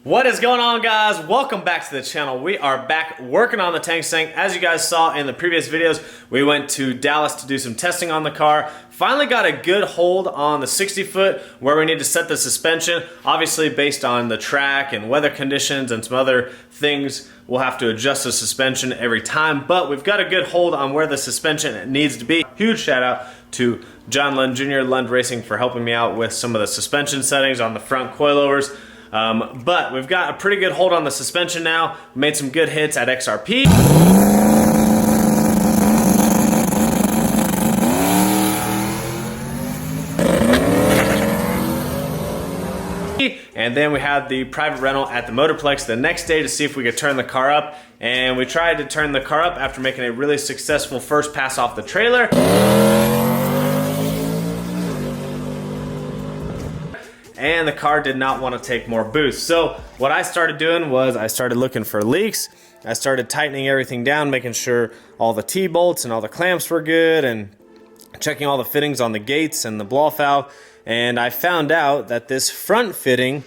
What is going on, guys? Welcome back to the channel. We are back working on the tank. As you guys saw in the previous videos, we went to Dallas to do some testing on the car. Finally got a good hold on the 60-foot where we need to set the suspension. Obviously, based on the track and weather conditions and some other things, we'll have to adjust the suspension every time, but we've got a good hold on where the suspension needs to be. Huge shout out to John Lund Jr. Lund Racing for helping me out with some of the suspension settings on the front coilovers. But we've got a pretty good hold on the suspension now. Made some good hits at XRP. And then we had the private rental at the Motorplex the next day to see if we could turn the car up. And we tried to turn the car up after making a really successful first pass off the trailer. And the car did not want to take more boost. So what I started doing was I started looking for leaks. I started tightening everything down, making sure all the T-bolts and all the clamps were good, and checking all the fittings on the gates and the blow-off valve. And I found out that this front fitting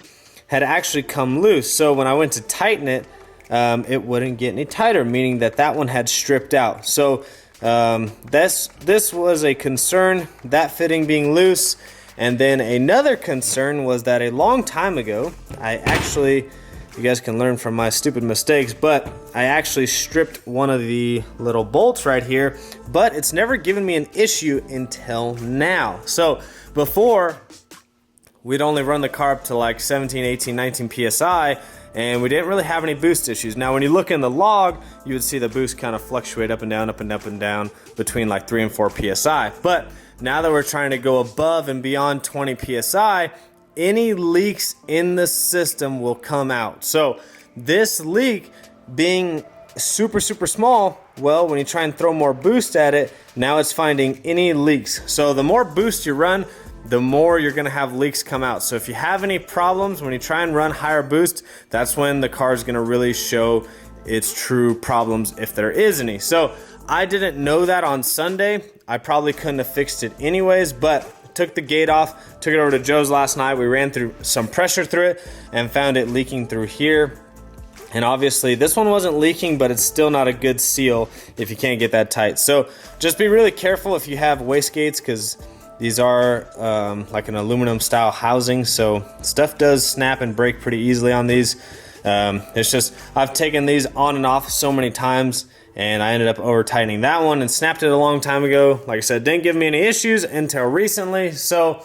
had actually come loose. So when I went to tighten it, it wouldn't get any tighter, meaning that that one had stripped out. So this was a concern, that fitting being loose. And then another concern was that a long time ago, you guys can learn from my stupid mistakes, but I actually stripped one of the little bolts right here, but it's never given me an issue until now. So before, we'd only run the car up to like 17, 18, 19 PSI, and we didn't really have any boost issues. Now, when you look in the log, you would see the boost kind of fluctuate up and down, up and up and down between like 3 and 4 PSI. But now that we're trying to go above and beyond 20 PSI, any leaks in the system will come out. So this leak being super small, well, when you try and throw more boost at it, now it's finding any leaks. So the more boost you run, the more you're gonna have leaks come out. So if you have any problems when you try and run higher boost, that's when the car is gonna really show its true problems, if there is any. So I didn't know that on Sunday. I probably couldn't have fixed it anyways, but took the gate off, took it over to Joe's last night. We ran through some pressure through it and found it leaking through here. And obviously this one wasn't leaking, but it's still not a good seal if you can't get that tight. So just be really careful if you have wastegates, because these are like an aluminum style housing. So stuff does snap and break pretty easily on these. It's just, I've taken these on and off so many times, and I ended up over tightening that one and snapped it a long time ago. Like I said, didn't give me any issues until recently. So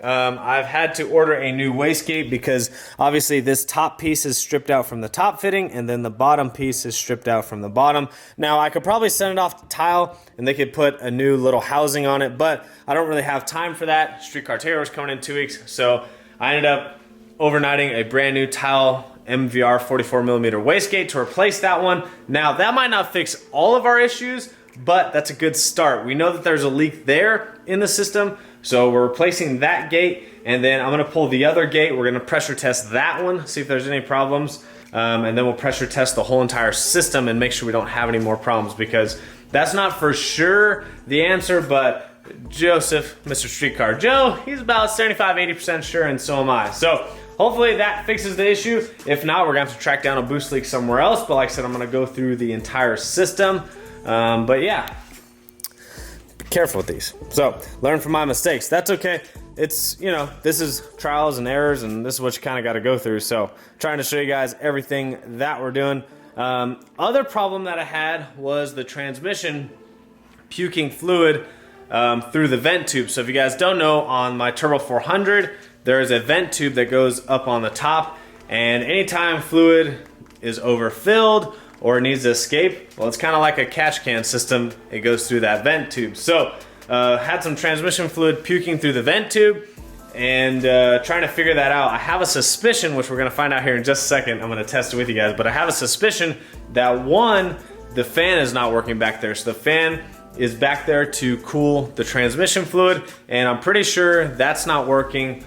I've had to order a new wastegate, because obviously this top piece is stripped out from the top fitting, and then the bottom piece is stripped out from the bottom. Now I could probably send it off to Tile and they could put a new little housing on it, but I don't really have time for that. Streetcar Taylor is coming in 2 weeks. So I ended up overnighting a brand new Tile MVR 44mm wastegate to replace that one. Now that might not fix all of our issues, but that's a good start. We know that there's a leak there in the system, so we're replacing that gate, and then I'm gonna pull the other gate. We're gonna pressure test that one, see if there's any problems, and then we'll pressure test the whole entire system and make sure we don't have any more problems, because that's not for sure the answer, but Joseph, Mr. Streetcar Joe, he's about 75–80% sure, and so am I. So hopefully that fixes the issue. If not, we're gonna have to track down a boost leak somewhere else. But like I said, I'm gonna go through the entire system. But yeah, be careful with these. So learn from my mistakes. That's okay. It's, you know, this is trials and errors, and this is what you kind of got to go through. So trying to show you guys everything that we're doing. Other problem that I had was the transmission puking fluid through the vent tube. So if you guys don't know, on my Turbo 400, there is a vent tube that goes up on the top, and anytime fluid is overfilled or it needs to escape, well, it's kind of like a catch can system. It goes through that vent tube. So had some transmission fluid puking through the vent tube, and trying to figure that out. I have a suspicion, which we're gonna find out here in just a second. I'm gonna test it with you guys, but I have a suspicion that one, the fan is not working back there. So the fan is back there to cool the transmission fluid, and I'm pretty sure that's not working,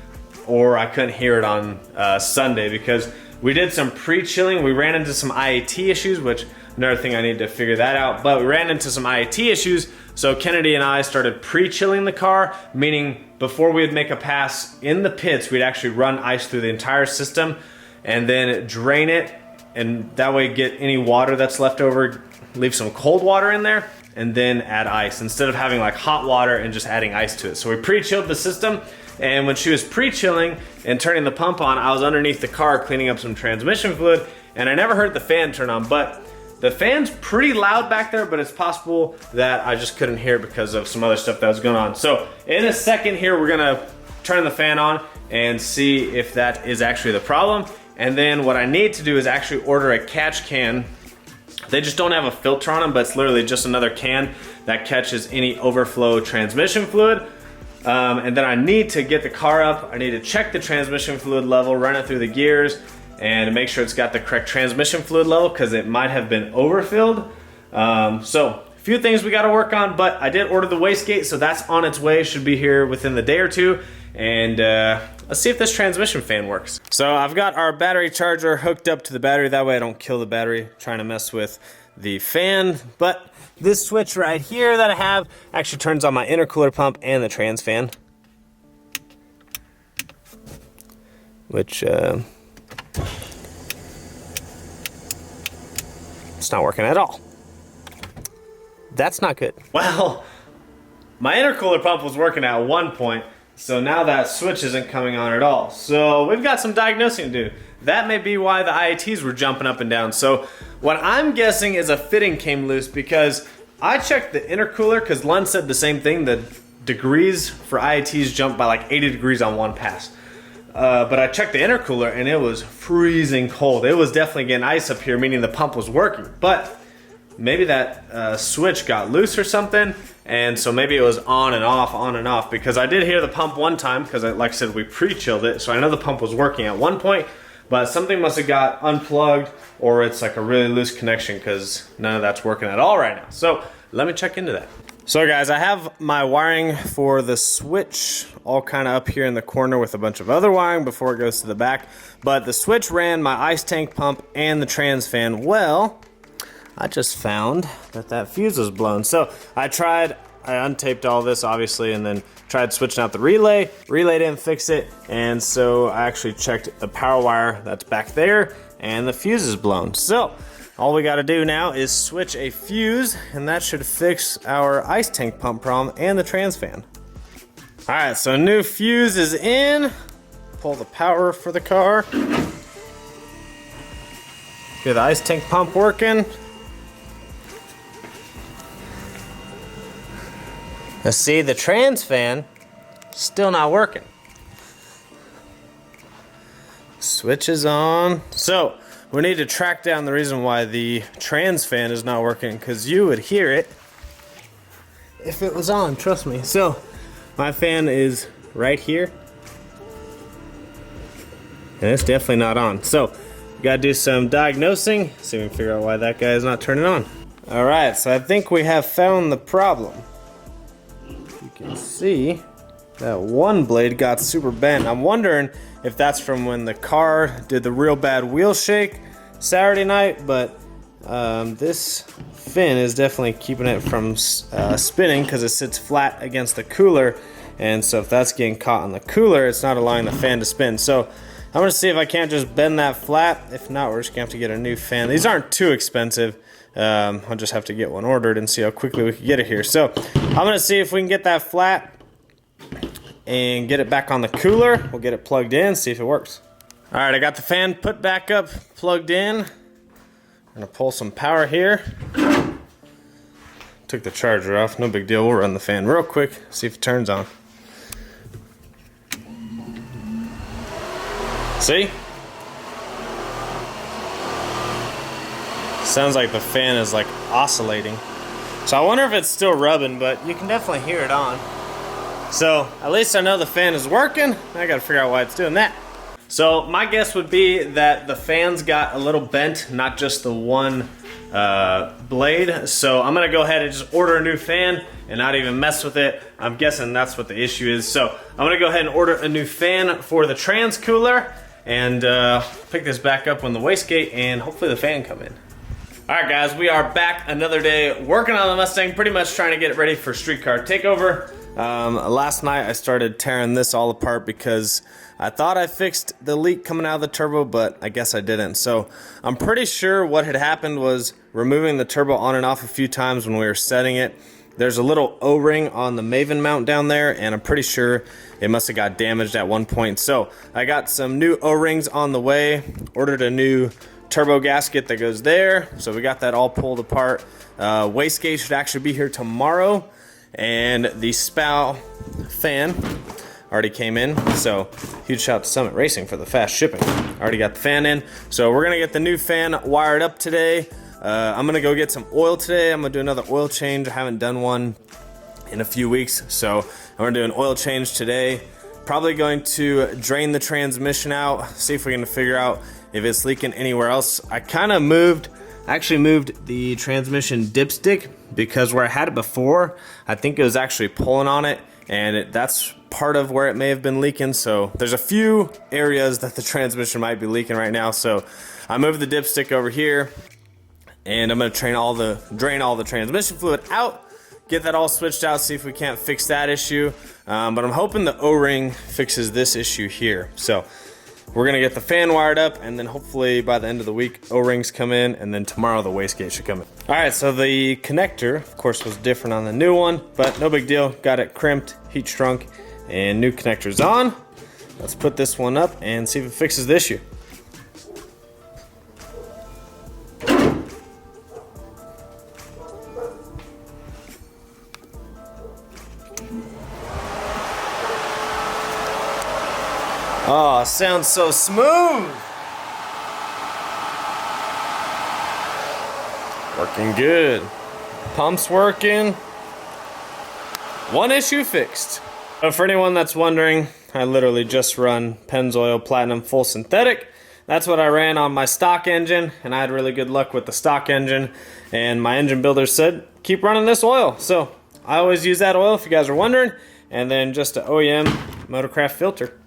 or I couldn't hear it on Sunday, because we did some pre-chilling. We ran into some IAT issues, which another thing I need to figure that out, but we ran into some IAT issues. So Kennedy and I started pre-chilling the car, meaning before we would make a pass in the pits, we'd actually run ice through the entire system. and then drain it, and that way get any water that's left over, leave some cold water in there, and then add ice instead of having like hot water and just adding ice to it. So we pre-chilled the system, and when she was pre-chilling and turning the pump on, I was underneath the car cleaning up some transmission fluid, and I never heard the fan turn on, but the fan's pretty loud back there, but it's possible that I just couldn't hear it because of some other stuff that was going on. So in a second here, we're gonna turn the fan on and see if that is actually the problem. And then what I need to do is actually order a catch can. They just don't have a filter on them, but it's literally just another can that catches any overflow transmission fluid. And then I need to get the car up. I need to check the transmission fluid level, run it through the gears, and make sure it's got the correct transmission fluid level because it might have been overfilled. So a few things we got to work on, but I did order the wastegate, so that's on its way. Should be here within the day or two. And let's see if this transmission fan works. So I've got our battery charger hooked up to the battery. That way I don't kill the battery trying to mess with the fan. But this switch right here that I have actually turns on my intercooler pump and the trans fan, which it's not working at all. That's not good. Well, my intercooler pump was working at one point, so now that switch isn't coming on at all. So we've got some diagnosing to do. That may be why the IATs were jumping up and down. So what I'm guessing is a fitting came loose, because I checked the intercooler, because Lund said the same thing. The degrees for IATs jumped by like 80 degrees on one pass. But I checked the intercooler and it was freezing cold. It was definitely getting ice up here, meaning the pump was working. But maybe that switch got loose or something, and so maybe it was on and off, because I did hear the pump one time, because like I said, we pre-chilled it, so I know the pump was working at one point, but something must have got unplugged, or it's like a really loose connection, because none of that's working at all right now. So let me check into that. So guys, I have my wiring for the switch all kind of up here in the corner with a bunch of other wiring before it goes to the back, but the switch ran my ice tank pump and the trans fan. Well, I just found that fuse was blown. So I untaped all this obviously, and then tried switching out the relay. Relay didn't fix it, and so I actually checked the power wire that's back there, and the fuse is blown. So all we gotta do now is switch a fuse, and that should fix our ice tank pump problem and the trans fan. All right, so new fuse is in. Pull the power for the car. Get the ice tank pump working. Let's see, the trans fan still not working. Switch is on. So we need to track down the reason why the trans fan is not working, because you would hear it if it was on, trust me. So my fan is right here, and it's definitely not on. So gotta do some diagnosing, see if we can figure out why that guy is not turning on. All right, so I think we have found the problem. You can see that one blade got super bent. I'm wondering if that's from when the car did the real bad wheel shake Saturday night, but this fin is definitely keeping it from spinning, because it sits flat against the cooler, and so if that's getting caught on the cooler, it's not allowing the fan to spin. So I'm gonna see if I can't just bend that flat. If not, we're just gonna have to get a new fan. These aren't too expensive. I'll just have to get one ordered and see how quickly we can get it here. So I'm gonna see if we can get that flat and get it back on the cooler. We'll get it plugged in, see if it works. All right, I got the fan put back up, plugged in. I'm gonna pull some power here. Took the charger off, no big deal. We'll run the fan real quick, see if it turns on. See? Sounds like the fan is like oscillating. So I wonder if it's still rubbing, but you can definitely hear it on. So at least I know the fan is working. I gotta figure out why it's doing that. So my guess would be that the fans got a little bent, not just the one blade. So I'm gonna go ahead and just order a new fan and not even mess with it. I'm guessing that's what the issue is. So I'm gonna go ahead and order a new fan for the trans cooler and pick this back up when the wastegate and hopefully the fan come in. All right, guys, we are back another day working on the Mustang, pretty much trying to get it ready for street car takeover. Last night I started tearing this all apart because I thought I fixed the leak coming out of the turbo, but I guess I didn't. So I'm pretty sure what had happened was removing the turbo on and off a few times when we were setting it. There's a little O-ring on the Maven mount down there, and I'm pretty sure it must have got damaged at one point. So I got some new O-rings on the way, ordered a new turbo gasket that goes there. So we got that all pulled apart. Wastegate should actually be here tomorrow. And the spout fan already came in, so huge shout out to Summit Racing for the fast shipping. Already got the fan in, so we're gonna get the new fan wired up today. I'm gonna go get some oil today. I'm gonna do another oil change. I haven't done one in a few weeks, so I'm gonna do an oil change today. Probably going to drain the transmission out, see if we can figure out if it's leaking anywhere else. I actually moved the transmission dipstick because where I had it before, I think it was actually pulling on it, and that's part of where it may have been leaking. So there's a few areas that the transmission might be leaking right now. So I moved the dipstick over here, and I'm gonna drain all the transmission fluid out, get that all switched out, see if we can't fix that issue. But I'm hoping the O-ring fixes this issue here. So we're gonna get the fan wired up, and then hopefully by the end of the week, O-rings come in, and then tomorrow the wastegate should come in. All right, so the connector, of course, was different on the new one, but no big deal. Got it crimped, heat shrunk, and new connector's on. Let's put this one up and see if it fixes the issue. Oh, sounds so smooth. Working good. Pump's working. One issue fixed. But for anyone that's wondering, I literally just run Pennzoil Platinum Full Synthetic. That's what I ran on my stock engine, and I had really good luck with the stock engine. And my engine builder said, keep running this oil. So I always use that oil if you guys are wondering. And then just an OEM Motorcraft filter.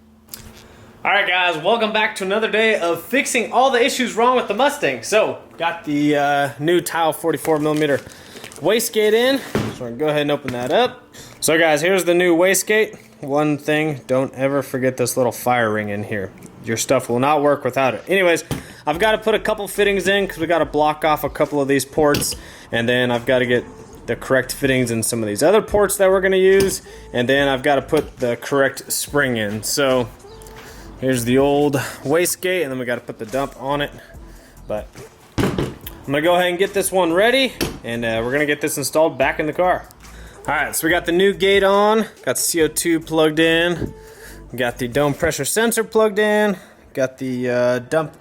Alright guys, welcome back to another day of fixing all the issues wrong with the Mustang. So, got the new tile 44mm wastegate in. So we're going to go ahead and open that up. So guys, here's the new wastegate. One thing, don't ever forget this little fire ring in here. Your stuff will not work without it. Anyways, I've got to put a couple fittings in because we got to block off a couple of these ports. And then I've got to get the correct fittings in some of these other ports that we're going to use. And then I've got to put the correct spring in. So here's the old wastegate, and then we got to put the dump on it. But I'm gonna go ahead and get this one ready, and we're gonna get this installed back in the car. All right, so we got the new gate on, got the CO2 plugged in, got the dome pressure sensor plugged in, got the dump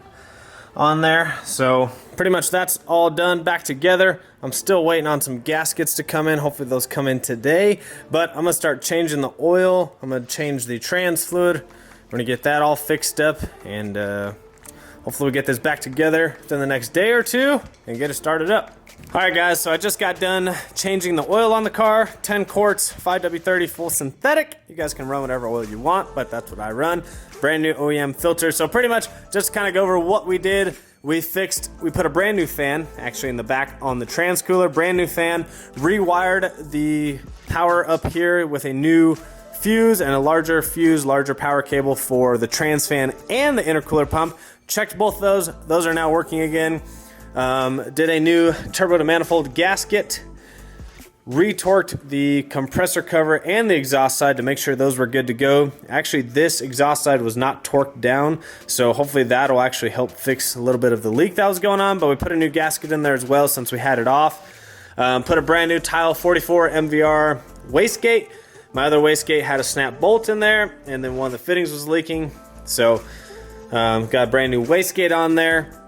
on there. So pretty much that's all done back together. I'm still waiting on some gaskets to come in. Hopefully those come in today. But I'm gonna start changing the oil. I'm gonna change the trans fluid. We're gonna get that all fixed up, and hopefully we get this back together within the next day or two and get it started up. All right guys, so I just got done changing the oil on the car. 10 quarts, 5W30 full synthetic. You guys can run whatever oil you want, but that's what I run. Brand new OEM filter. So pretty much just kind of go over what we did. We put a brand new fan actually in the back on the trans cooler, brand new fan, rewired the power up here with a new fuse and a larger fuse, larger power cable for the trans fan and the intercooler pump. Checked both those. Those are now working again. Did a new turbo to manifold gasket. Retorqued the compressor cover and the exhaust side to make sure those were good to go. Actually, this exhaust side was not torqued down, so hopefully that'll actually help fix a little bit of the leak that was going on. But we put a new gasket in there as well since we had it off. Put a brand new tile 44 MVR wastegate. My other wastegate had a snap bolt in there, and then one of the fittings was leaking. So got a brand new wastegate on there.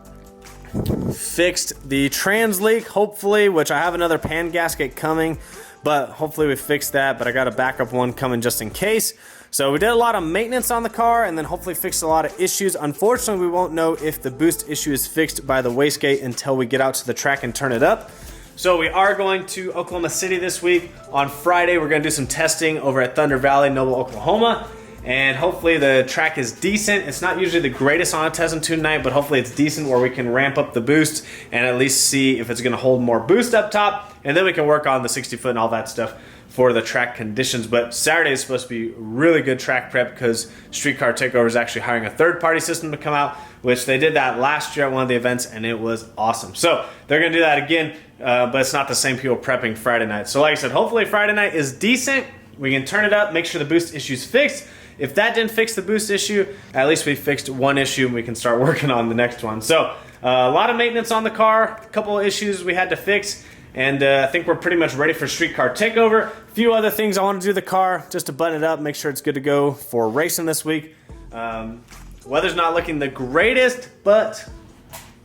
Fixed the trans leak, hopefully, which I have another pan gasket coming, but hopefully we fixed that. But I got a backup one coming just in case. So we did a lot of maintenance on the car, and then hopefully fixed a lot of issues. Unfortunately, we won't know if the boost issue is fixed by the wastegate until we get out to the track and turn it up. So we are going to Oklahoma City this week. On Friday, we're going to do some testing over at Thunder Valley, Noble, Oklahoma. And hopefully the track is decent. It's not usually the greatest on a test and tune night, but hopefully it's decent where we can ramp up the boost and at least see if it's going to hold more boost up top. And then we can work on the 60 foot and all that stuff for the track conditions. But Saturday is supposed to be really good track prep because Streetcar Takeover is actually hiring a third-party system to come out, which they did that last year at one of the events, and it was awesome. So they're going to do that again, but it's not the same people prepping Friday night. So like I said, hopefully Friday night is decent. We can turn it up, make sure the boost issue's fixed. If that didn't fix the boost issue, at least we fixed one issue and we can start working on the next one. So a lot of maintenance on the car, a couple of issues we had to fix, and I think we're pretty much ready for Streetcar Takeover. A few other things I want to do to the car just to button it up, make sure it's good to go for racing this week. Weather's not looking the greatest, but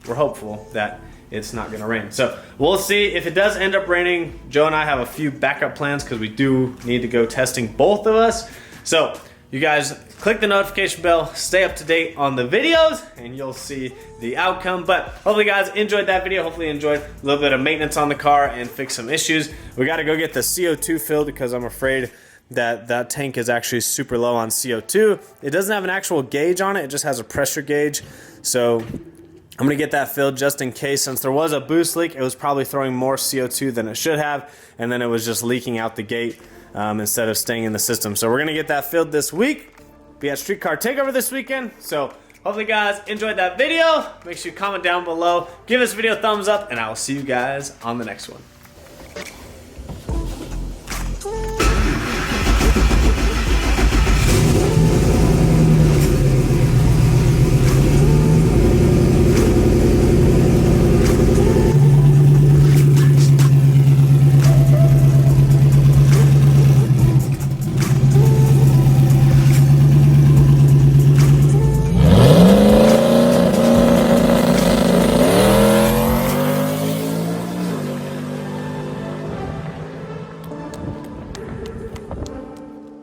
we're hopeful that it's not going to rain. So we'll see. If it does end up raining, Joe and I have a few backup plans because we do need to go testing, both of us. So you guys click the notification bell, stay up to date on the videos, and you'll see the outcome. But hopefully you guys enjoyed that video. Hopefully you enjoyed a little bit of maintenance on the car and fix some issues. We got to go get the CO2 filled because I'm afraid that tank is actually super low on CO2. It doesn't have an actual gauge on it. It just has a pressure gauge. So I'm gonna get that filled just in case. Since there was a boost leak, it was probably throwing more CO2 than it should have, and then it was just leaking out the gate instead of staying in the system. So we're gonna get that filled this week. Be at Streetcar Takeover this weekend. So hopefully you guys enjoyed that video. Make sure you comment down below, give this video a thumbs up, and I will see you guys on the next one.